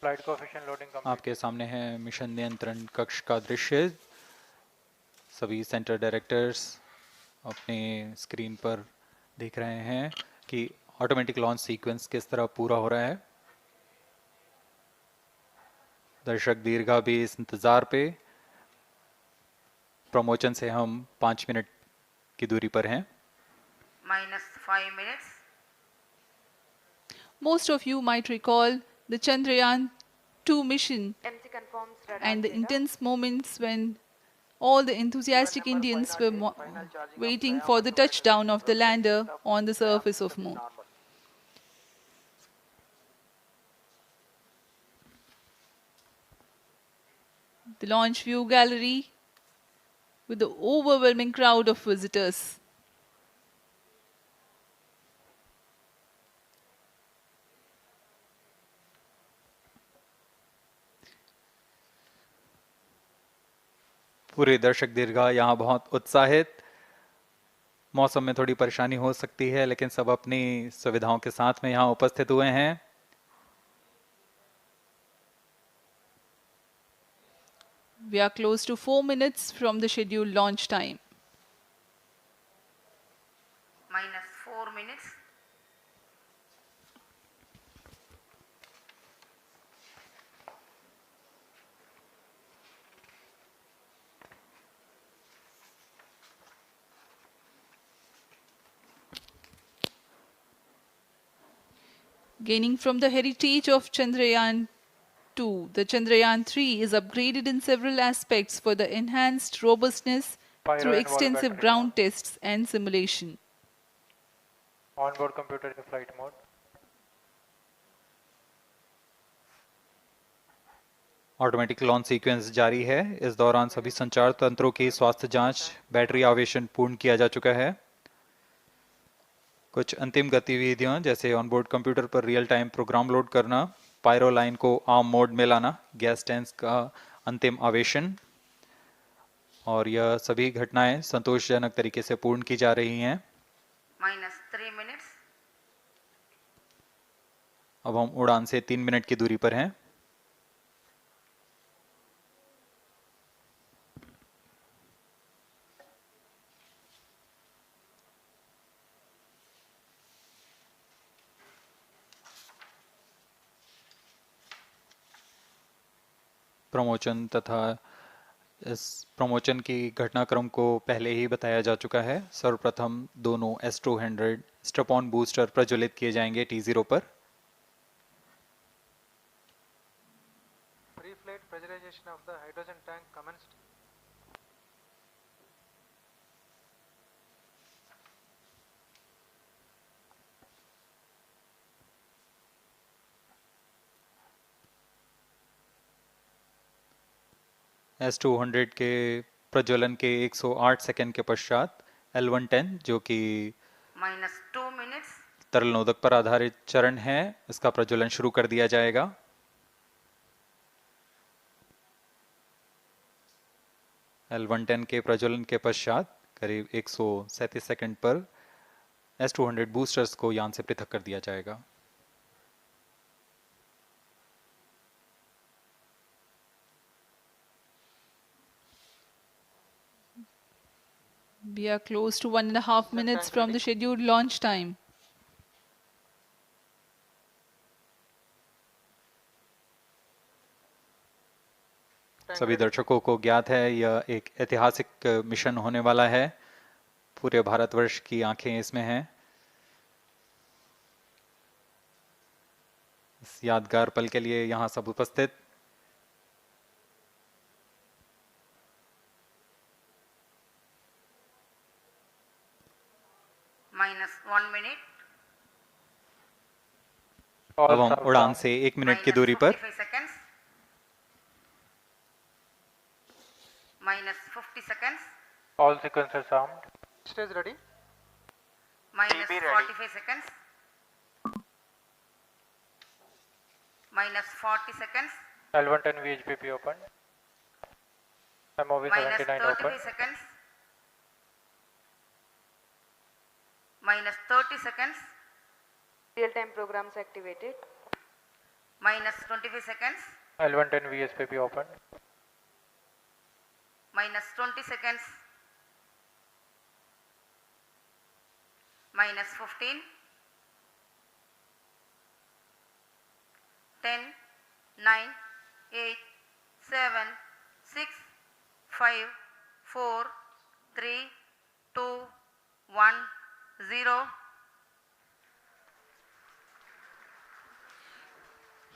Flight coefficient loading complete. आपके सामने है मिशन नियंत्रण कक्ष का दृश्य। सभी सेंटर डायरेक्टर्स अपने स्क्रीन पर देख रहे हैं कि ऑटोमेटिक लॉन्च सीक्वेंस किस तरह पूरा हो रहा है। दर्शक दीर्घा भी इस इंतज़ार पे। प्रमोशन से हम 5 मिनट की दूरी पर हैं। -5 minutes. Most of you might recall the Chandrayaan 2 mission MC confirms radar and the data. intense moments when all the enthusiastic Indians were waiting for the touchdown of the lander on the surface of Moon. The launch view gallery with the overwhelming crowd of visitors. पूरे दर्शक दीर्घा यहाँ बहुत उत्साहित। मौसम में थोड़ी परेशानी हो सकती है लेकिन सब अपनी सुविधाओं के साथ में यहाँ उपस्थित हुए हैं। We are close to 4 minutes from the scheduled launch time. -4 minutes. Gaining from the heritage of Chandrayaan 2, the Chandrayaan 3 is upgraded in several aspects for the enhanced robustness Pyro through and wall extensive battery ground tests and simulation. Onboard computer in flight mode. Automatic launch sequence जारी है। इस दौरान सभी संचार तंत्रों की स्वास्थ्य जांच, बैटरी आवेशन पूर्ण किया जा चुका है। कुछ अंतिम गतिविधियां जैसे ऑनबोर्ड कंप्यूटर पर रियल टाइम प्रोग्राम लोड करना, पायरो लाइन को आर्म मोड में लाना, गैस टैंक का अंतिम आवेशन, और यह सभी घटनाएं संतोषजनक तरीके से पूर्ण की जा रही हैं। -3 minutes. अब हम उड़ान से 3 मिनट की दूरी पर हैं। प्रमोशन तथा इस प्रमोशन की घटनाक्रम को पहले ही बताया जा चुका है। सर्वप्रथम दोनों S-200 स्ट्रप-ऑन बूस्टर प्रज्वलित किए जाएंगे T0 पर। Pre-flight pressurization of the hydrogen tank commenced. S-200 के प्रज्वलन के 108 सेकंड के पश्चात L-110 जो कि -2 minutes. तरल नोदक पर आधारित चरण है, इसका प्रज्वलन शुरू कर दिया जाएगा। L-110 के प्रज्वलन के पश्चात करीब 137 सेकंड पर S-200 बूस्टर्स को यान से पृथक कर दिया जाएगा। We are close to 1.5 minutes from the scheduled launch time. सभी दर्शकों को ज्ञात है यह एक ऐतिहासिक मिशन होने वाला है। पूरे भारतवर्ष की आंखें इसमें हैं। इस यादगार पल के लिए यहाँ सब उपस्थित। -1 minute. अब हम उड़ान से 1 मिनट की दूरी पर। -55 seconds. -50 seconds. All sequencers armed. Stage ready. -45 seconds. -40 seconds. L-110 VHPP open. MOV-79 open. -33 seconds. -30 seconds. Real-time programs activated. minus 25 seconds, L110 VSPP opened. minus 20 seconds, minus 15, 10, 9, 8, 7, 6, 5, 4, 3, 2, 1, 0.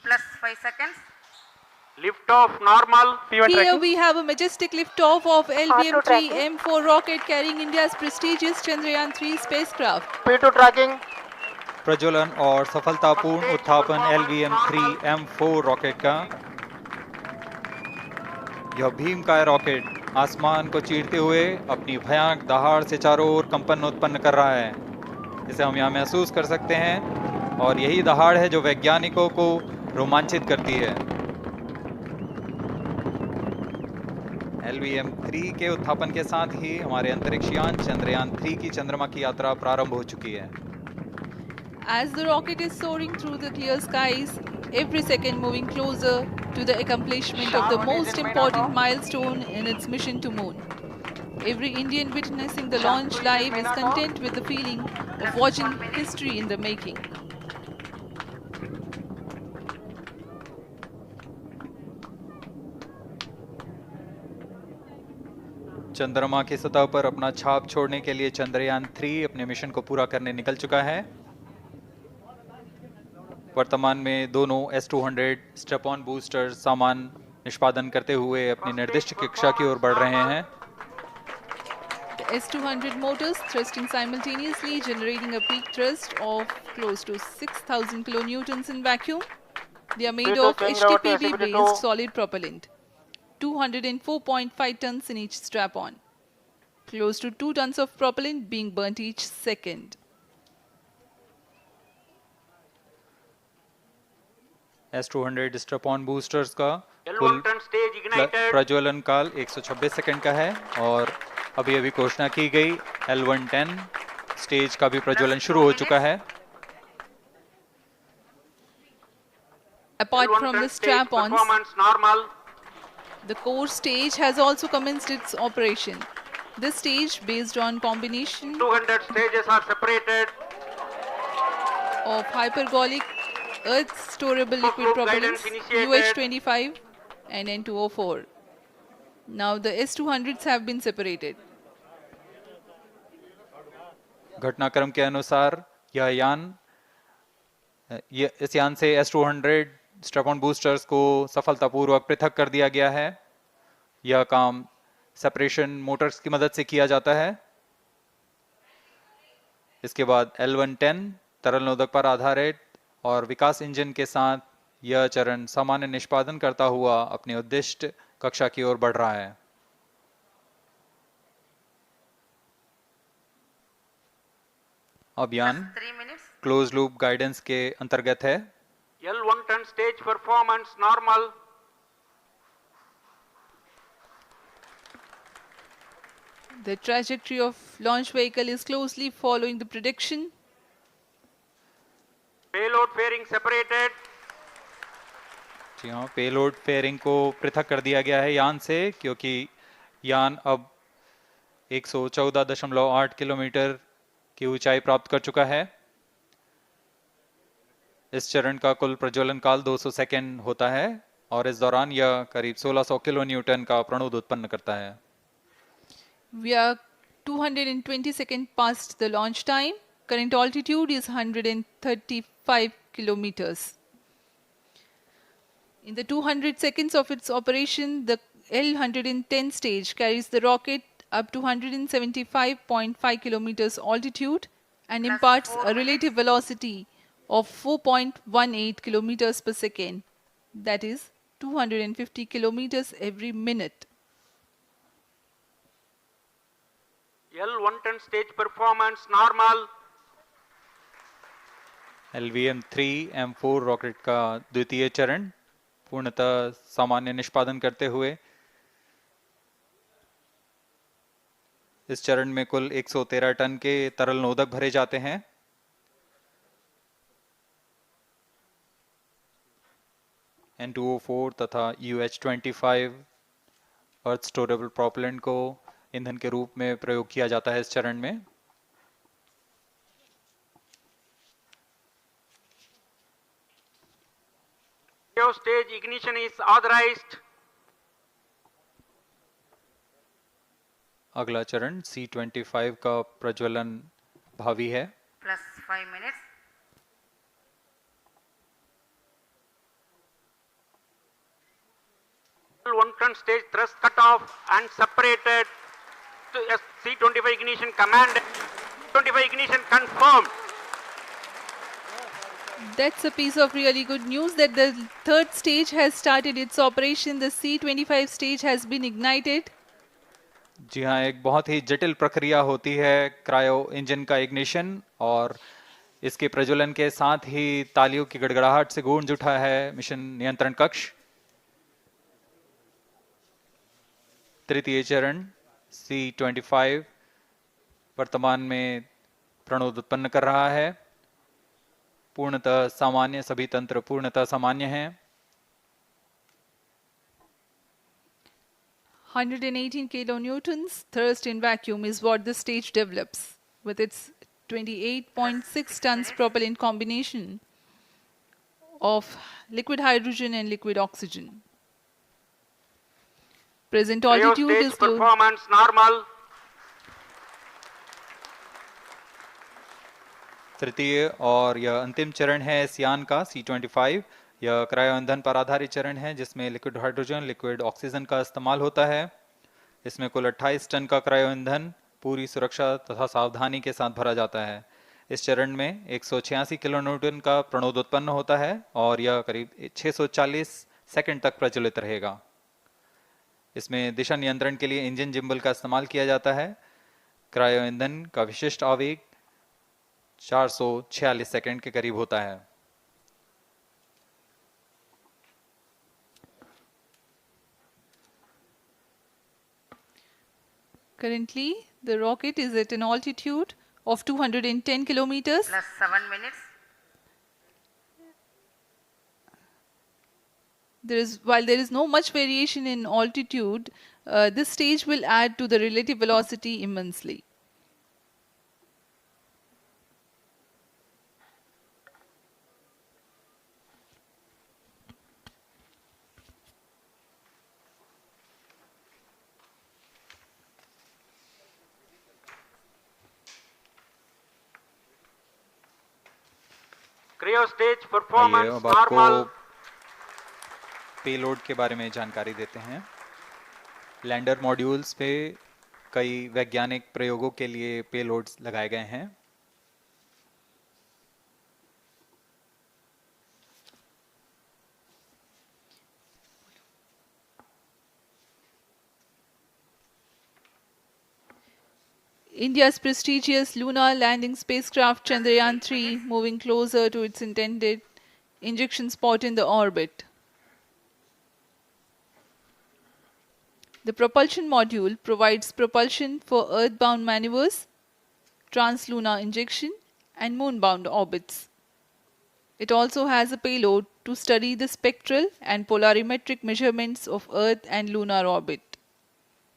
Plus 5 seconds. Lift off normal. P1 Here tracking. we have a majestic liftoff of LVM-3 M4 rocket carrying India's prestigious Chandrayaan-3 spacecraft. P2 tracking. प्रज्वलन और सफलतापूर्ण उत्थापन LVM-3 M4 rocket का। यह भीमकाय rocket आसमान को चीरते हुए अपनी भयानक दहाड़ से चारों ओर कंपन उत्पन्न कर रहा है। इसे हम यहाँ महसूस कर सकते हैं और यही दहाड़ है जो वैज्ञानिकों को रोमांचित करती है। LVM-3 के उत्थापन के साथ ही हमारे अंतरिक्ष यान चंद्रयान-3 की चंद्रमा की यात्रा प्रारंभ हो चुकी है। As the rocket is soaring through the clear skies, every second moving closer to the accomplishment of the most important milestone in its mission to moon. Every Indian witnessing the launch live is content with the feeling of watching history in the making. चंद्रमा की सतह पर अपना छाप छोड़ने के लिए चंद्रयान-3 अपने मिशन को पूरा करने निकल चुका है। वर्तमान में दोनों S-200 स्ट्रैप-ऑन बूस्टर सामान निष्पादन करते हुए अपनी निर्दिष्ट कक्षा की ओर बढ़ रहे हैं। The S-200 motors thrusting simultaneously, generating a peak thrust of close to 6,000 kilonewtons in vacuum. They are made of HTPB-based solid propellant, 204.5 tons in each strap-on, close to 2 tons of propellant being burnt each second. S-200 strap-on boosters का L1 कुल turn stage ignited. प्रज्वलन काल 126 second का है और अभी अभी घोषणा की गई L110 स्टेज का भी प्रज्वलन शुरू हो चुका है। Apart L1 from turn the stage strap-ons, performance normal. the core stage has also commenced its operation. This stage, based on combination 200 stages are separated. of hypergolic earth storable liquid Group propellants guidance initiated. UH-25 and N2O4. Now the S-200s have been separated. घटनाक्रम के अनुसार इस यान से S-200 strap-on boosters को सफलतापूर्वक पृथक कर दिया गया है। यह काम सेपरेशन मोटर्स की मदद से किया जाता है। इसके बाद L110 तरल नोदक पर आधारित और विकास इंजन के साथ यह चरण सामान्य निष्पादन करता हुआ अपनी उद्दिष्ट कक्षा की ओर बढ़ रहा है। अब यान 3 minutes. क्लोज लूप गाइडेंस के अंतर्गत है। L1 turn stage performance normal. The trajectory of launch vehicle is closely following the prediction. Payload fairing separated. जी हाँ, पेलोड फेयरिंग को पृथक कर दिया गया है यान से, क्योंकि यान अब 114.8 किलोमीटर की ऊंचाई प्राप्त कर चुका है। इस चरण का कुल प्रज्वलन काल 200 सेकेंड होता है और इस दौरान यह करीब 1600 किलो न्यूटन का प्रणोद उत्पन्न करता है। We are 220 seconds past the launch time. Current altitude is 135 kilometers. In the 200 seconds of its operation, the L110 stage carries the rocket up to 175.5 kilometers altitude and Plus imparts 4 a relative velocity of 4.18 kilometers per second, that is 250 kilometers every minute. L1 turn stage performance normal. LVM-3 M4 rocket का द्वितीय चरण पूर्णतः सामान्य निष्पादन करते हुए इस चरण में कुल 113 टन के तरल नोदक भरे जाते हैं। N2O4 तथा UH-25 अर्थ स्टोरेबल प्रोपेलेंट को ईंधन के रूप में प्रयोग किया जाता है इस चरण में। Stage ignition is authorized. अगला चरण C25 का प्रज्वलन भावी है। plus 5 minutes. L110 stage thrust cut off and separated to C25 ignition command. 25 ignition confirmed. That's a piece of really good news that the third stage has started its operation. The C25 stage has been ignited. जी हाँ, एक बहुत ही जटिल प्रक्रिया होती है cryo engine का ignition, और इसके प्रज्वलन के साथ ही तालियों की गड़गड़ाहट से गूंज उठा है मिशन नियंत्रण कक्ष। तृतीय चरण C25 वर्तमान में प्रणोद उत्पन्न कर रहा है। पूर्णतः सामान्य, सभी तंत्र पूर्णतः सामान्य हैं। 118 kilonewtons thrust in vacuum is what the stage develops with its 28.6 tons propellant combination of liquid hydrogen and liquid oxygen. Present altitude Stage is close. performance normal. तृतीय और यह अंतिम चरण है इस यान का C25। यह क्रायो ईंधन पर आधारित चरण है जिसमें लिक्विड हाइड्रोजन, लिक्विड ऑक्सीजन का इस्तेमाल होता है। इसमें कुल 28 टन का क्रायो ईंधन पूरी सुरक्षा तथा सावधानी के साथ भरा जाता है। इस चरण में 186 किलोन्यूटन का प्रणोद उत्पन्न होता है और यह करीब 640 सेकंड तक प्रज्वलित रहेगा। इसमें दिशा नियंत्रण के लिए इंजन जिम्बल का इस्तेमाल किया जाता है। क्रायो ईंधन का विशिष्ट आवेग 446 सेकंड के करीब होता है। Currently, the rocket is at an altitude of 210 kilometers. Plus 7 minutes. While there is no much variation in altitude, this stage will add to the relative velocity immensely. Cryo stage आइए performance अब आपको normal. Payload के बारे में जानकारी देते हैं। Lander modules पे कई वैज्ञानिक प्रयोगों के लिए पेलोड्स लगाए गए हैं। India's prestigious lunar landing spacecraft Chandrayaan-3 moving closer to its intended injection spot in the orbit. The propulsion module provides propulsion for earthbound maneuvers, translunar injection, and moonbound orbits. It also has a payload to study the spectral and polarimetric measurements of Earth and lunar orbit.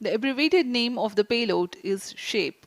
The abbreviated name of the payload is SHAPE.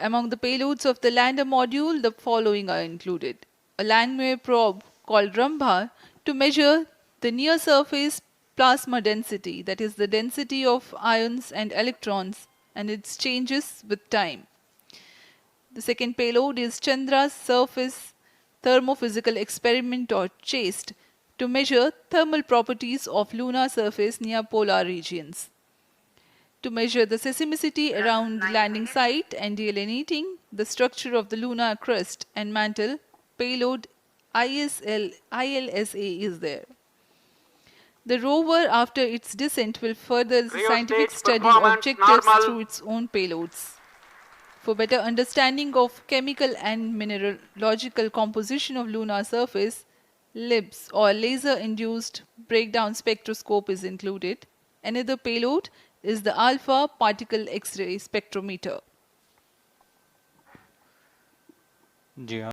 Among the payloads of the lander module, the following are included. A landwehr probe called Rambha to measure the near-surface plasma density, that is the density of ions and electrons, and its changes with time. The second payload is Chandra's Surface Thermophysical Experiment, or CHASTE, to measure thermal properties of lunar surface near polar regions. To measure the seismicity around the landing site and delineating the structure of the lunar crust and mantle, payload ILSA is there. The rover, after its descent, will further the Cryo scientific stage study performance objectives normal. through its own payloads. For better understanding of chemical and mineralogical composition of lunar surface, LIBS, or laser-induced breakdown spectroscope, is included. Another payload is the alpha particle X-ray spectrometer. जी हाँ।